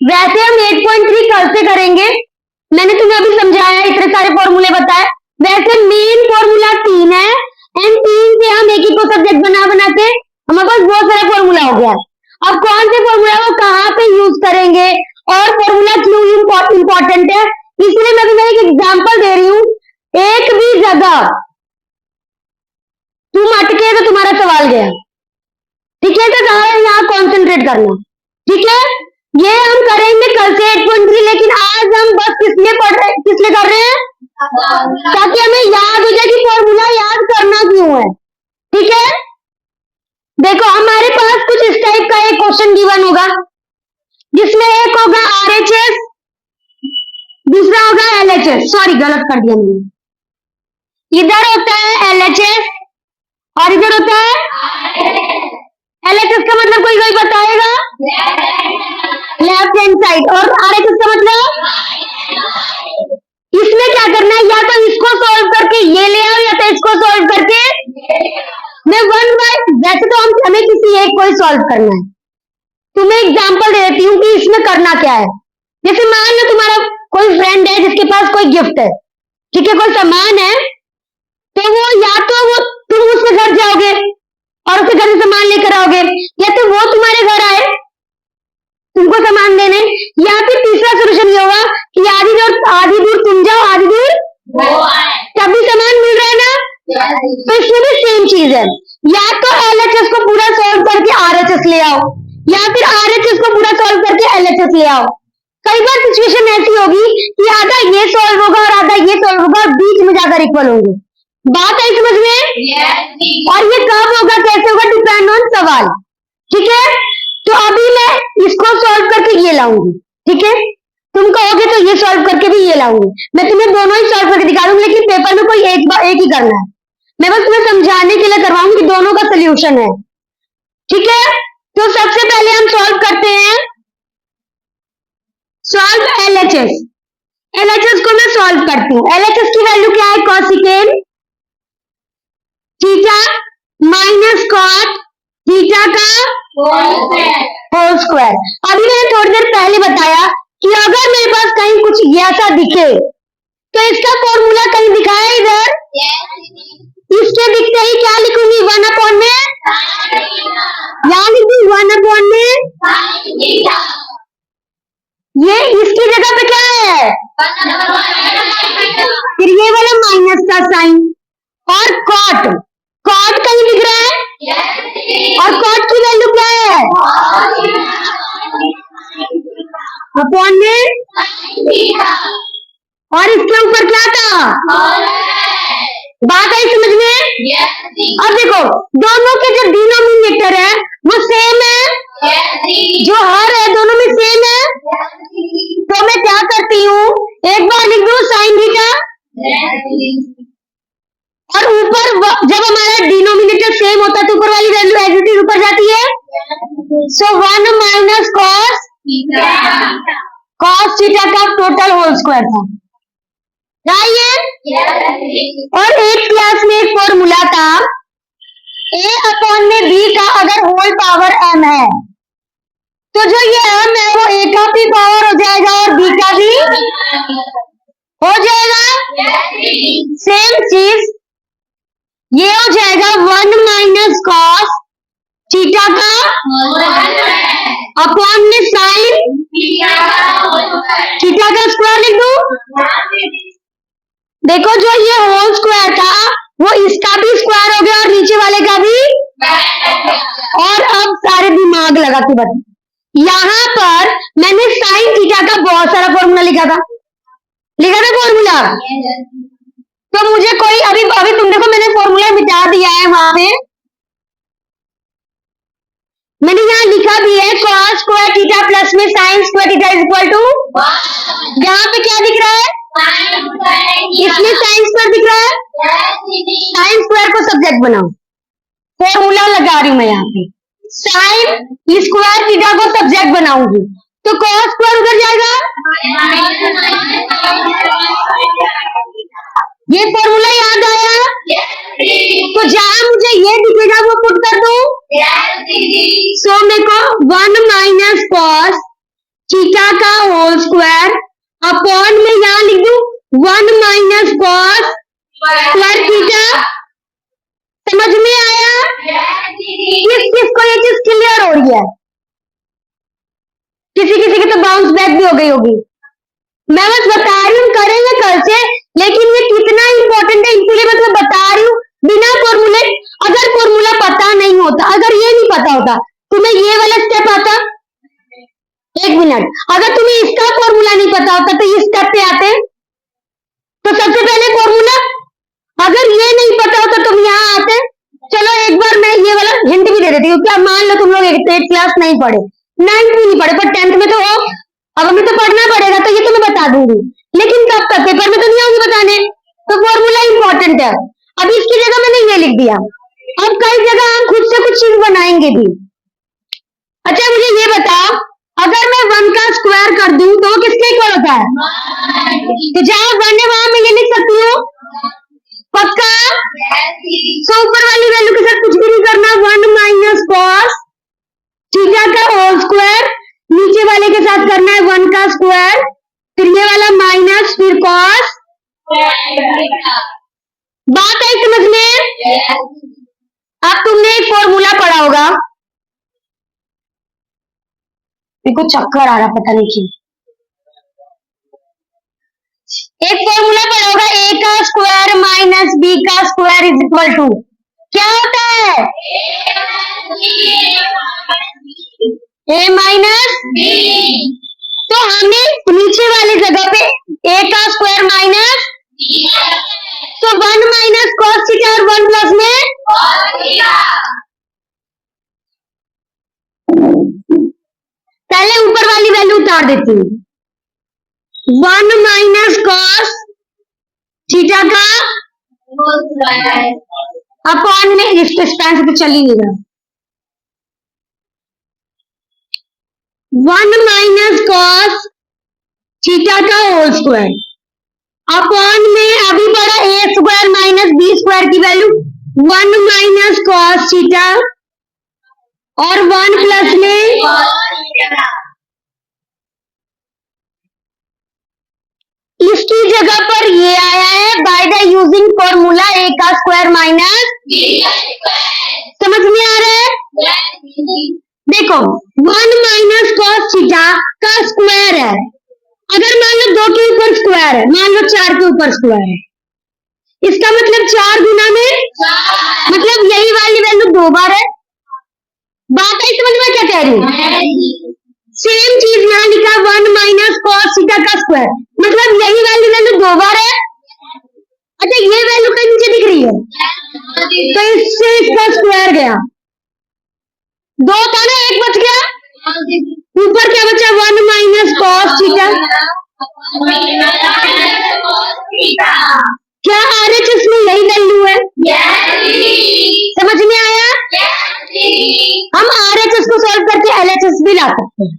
वैसे हम 8.3 कल से करेंगे, मैंने तुम्हें अभी समझाया, इतने सारे फॉर्मूले बताए। वैसे मेन फॉर्मूला 3 है एंड 3 से हम एक ही को सब्जेक्ट बना के हमारे पास बहुत सारा फॉर्मूला हो गया। अब कौन से फॉर्मूला को कहाँ पे यूज करेंगे और फॉर्मूला क्यों इंपॉर्टेंट है, इसलिए मैं तुम्हें एक एग्जांपल दे रही हूँ। एक भी जगह तुम अटके तो तुम्हारा सवाल गया, ठीक है? तो यहाँ कॉन्सेंट्रेट करना, ठीक है? ये हम करेंगे कल से 8.3, लेकिन आज हम बस किसलिए पढ़ रहे, किसलिए कर रहे हैं? ताकि हमें याद हो जाए कि फॉर्मूला याद करना क्यों है, ठीक है? देखो हमारे पास कुछ इस टाइप का एक क्वेश्चन गिवन होगा, जिसमें एक होगा आरएचएस, दूसरा होगा एलएचएस। सॉरी गलत कर दिया मैंने, इधर होता है एलएचएस और इधर होता है एलएचएस का मतलब कोई बताएगा? Left hand side. और आरएचएस का मतलब? इसमें क्या करना है, या तो इसको सॉल्व करके ये ले आओ या तो इसको सॉल्व करके मैं वन बाय, वैसे तो हमें किसी एक को ही सॉल्व करना है। तुम्हें एग्जांपल दे देती हूँ कि इसमें करना क्या है। जैसे मान लो तुम्हारा कोई फ्रेंड है जिसके पास कोई गिफ्ट है, ठीक है, कोई सामान है, तो वो या तो वो तुम उसके घर जाओगे और उसके घर से सामान लेकर आओगे, या तो वो तुम्हारे घर आए तुमको सामान देने, या फिर तीसरा सोल्यूशन ये होगा कि आधी दूर तुम जाओ आधी दूर तभी सामान मिल रहा है ना। तो इसमें भी सेम चीज है, या तो एलएचएस को पूरा सॉल्व करके आरएचएस ले आओ या फिर आरएचएस को पूरा सॉल्व करके एलएचएस ले आओ। कई बार सिचुएशन ऐसी होगी कि आधा ये सॉल्व होगा और आधा ये सॉल्व होगा और बीच में जाकर इक्वल होंगे। बात आई समझ में? और ये कब होगा कैसे होगा डिपेंड ऑन सवाल, ठीक है? तो अभी मैं इसको सॉल्व करके ये लाऊंगी, ठीक है? तुम कहोगे तो ये सॉल्व करके भी ये लाऊंगी, मैं तुम्हें दोनों ही सॉल्व करके दिखा दूंगी, लेकिन पेपर में कोई एक ही करना है। मैं बस तुम्हें समझाने के लिए करवाऊंगी कि दोनों का सोल्यूशन है, ठीक है? तो सबसे पहले हम सॉल्व करते हैं, सॉल्व एलएचएस। एलएचएस को मैं सॉल्व करती हूँ। एलएचएस की वैल्यू क्या है? Cosecant theta minus cot theta का होल स्क्वायर। अभी मैंने थोड़ी देर पहले बताया कि अगर मेरे पास कहीं कुछ ऐसा दिखे तो इसका फॉर्मूला कहीं दिखा है इधर? इसके दिखते ही क्या लिखूंगी? 1 में यहाँ लिख दी 1 में। ये इसकी जगह पे क्या है? फिर ये वाला माइनस का साइन और कॉट, कॉट कहीं दिख रहा है? और कॉट की वैल्यू क्या है? अपॉन में, और इसके ऊपर क्या था? बात आई समझ में? अब देखो दोनों के जो डिनोमिनेटर है वो सेम है, जो हर है दोनों में सेम है, तो मैं क्या करती हूँ, एक बार लिख दूं साइन थीटा, और ऊपर जब हमारा डिनोमिनेटर सेम होता है तो ऊपर वाली वैल्यू एज इट इज ऊपर जाती है। सो 1 माइनस कॉस थीटा का टोटल होल स्क्वायर था, और 8th क्लास में एक फॉर्मूला था a अपॉन में b का अगर होल पावर m है तो जो ये m है वो a का भी पावर हो जाएगा और b का भी हो जाएगा। सेम चीज ये हो जाएगा 1 माइनस कॉस थीटा का अपॉन में साइन थीटा का स्क्वायर लिख दूं। देखो जो ये होल स्क्वायर था वो इसका भी स्क्वायर हो गया और नीचे वाले का भी। और अब सारे दिमाग लगा के बता, यहां पर मैंने साइन थीटा का बहुत सारा फॉर्मूला लिखा था फॉर्मूला। तो मुझे कोई अभी तुम देखो मैंने फॉर्मूला मिटा दिया है, वहां पे मैंने यहाँ लिखा भी है cos स्क्वायर थीटा प्लस में sine square theta is equal to, यहाँ पे क्या दिख रहा है? इसमें साइन स्क्वायर दिख रहा है, साइन स्क्वायर को सब्जेक्ट बनाओ, फॉर्मूला लगा रही हूं मैं यहाँ पे, साइन स्क्वायर थीटा को सब्जेक्ट बनाऊंगी तो cos स्क्वायर उधर जाएगा, ये फॉर्मूला याद आया? तो जहां मुझे ये दिखेगा वो पुट कर दूं। सो मेरे को 1 माइनस कॉस थीटा अपॉन में यहां लिख दूं 1 माइनस कॉस स्क्वायर थीटा। समझ में आया? किसको ये चीज क्लियर हो रही है? किसी किसी की तो बाउंस बैक भी हो गई होगी। मैं बस बता रही हूँ, करेंगे कल से, लेकिन ये कितना इंपॉर्टेंट है इसलिए मैं तुम्हें बता रही हूँ बिना फॉर्मूले। अगर फॉर्मूला पता नहीं होता, अगर ये नहीं पता होता, तुम्हें ये वाला स्टेप आता, 1 मिनट, अगर तुम्हें इसका फॉर्मूला नहीं पता होता तो इस स्टेप पे आते। तो सबसे पहले फॉर्मूला, अगर ये नहीं पता होता तुम यहाँ आते। चलो एक बार मैं ये वाला हिंट भी दे देती हूँ। क्या मान लो तुम लोग 8th क्लास नहीं पढ़े, 9th भी नहीं पढ़े, पर 10th में तो हो, अब हमें तो पढ़ना पड़ेगा, तो ये तो मैं बता दूंगी, लेकिन कब तक, पेपर में तो नहीं आऊंगी बताने। तो फॉर्मूला इंपॉर्टेंट है। अब इसकी जगह मैंने ये लिख दिया। अब कई जगह हम खुद से कुछ चीज बनाएंगे भी। अच्छा मुझे ये बताओ, अगर मैं 1 का स्क्वायर कर दूं तो वो किसके इक्वल होता है? तो जहां 1 है वहां मैं ये लिख सकती हूँ, पक्का? तो ऊपर वाली वैल्यू के साथ कुछ भी नहीं करना, 1 माइनस कॉस थीटा का होल स्क्वायर, नीचे वाले के साथ करना है 1 का स्क्वायर, फिर ये वाला माइनस, फिर कॉस। बात है समझ में? अब तुमने एक फॉर्मूला पढ़ा होगा, देखो चक्कर आ रहा पता नहीं क्यों। एक फॉर्मूला पढ़ा होगा, ए का स्क्वायर माइनस बी का स्क्वायर इज इक्वल टू, क्या होता है? ए माइनस बी। तो हमें नीचे वाली जगह पे ए का स्क्वायर माइनस, तो 1 माइनस कॉस थीटा और 1 प्लस में पहले ऊपर वाली वैल्यू उतार देती हूँ, 1 माइनस कॉस थीटा का अपॉन में, इस स्पेन से तो चल ही नहीं रहा, 1 माइनस कॉस थीटा का होल स्क्वायर अपॉन में अभी पड़ा ए स्क्वायर माइनस बी स्क्वायर की वैल्यू 1 माइनस कॉस थीटा और 1 प्लस में इसकी जगह पर ये आया है बाय द यूजिंग फॉर्मूला ए का स्क्वायर माइनस। समझ में आ रहा है? देखो 1 माइनस कॉस थीटा का स्क्वायर है, अगर मान लो 2 के ऊपर स्क्वायर है, मान लो 4 के ऊपर स्क्वायर है, इसका मतलब 4 गुना में, मतलब यही वाली वैल्यू 2 बार है। बात है समझ में क्या कह रही हूँ? सेम चीज यहाँ लिखा 1 माइनस कॉस थीटा का स्क्वायर, मतलब यही वैल्यू 2 बार है। अच्छा ये वैल्यू कहीं नीचे दिख रही है, तो इससे इसका स्क्वायर गया, 2 था ना, 1 बच गया, ऊपर क्या बचा 1 माइनस कॉस थीटा। क्या RHS में यही वैल्यू है? समझ में आया? हम RHS को सॉल्व करके LHS भी ला सकते हैं।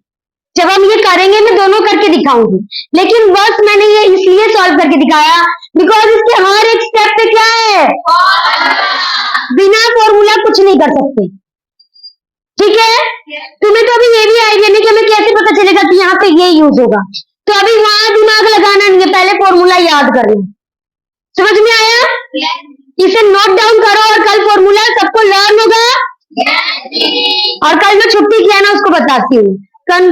जब हम ये करेंगे मैं दोनों करके दिखाऊंगी, लेकिन बस मैंने ये इसलिए सॉल्व करके दिखाया बिकॉज इसके हर एक स्टेप पे क्या है, बिना फॉर्मूला कुछ नहीं कर सकते। ठीक है? तुम्हें तो अभी ये भी आइडिया नहीं कि हमें कैसे पता चलेगा कि यहाँ पे ये यूज होगा, तो अभी वहां दिमाग लगाना नहीं है, पहले फॉर्मूला याद करना। समझ में आया? इसे नोट डाउन करो और कल फॉर्मूला सबको लर्न होगा। और कल जो छुट्टी किया ना उसको बताती हूँ कल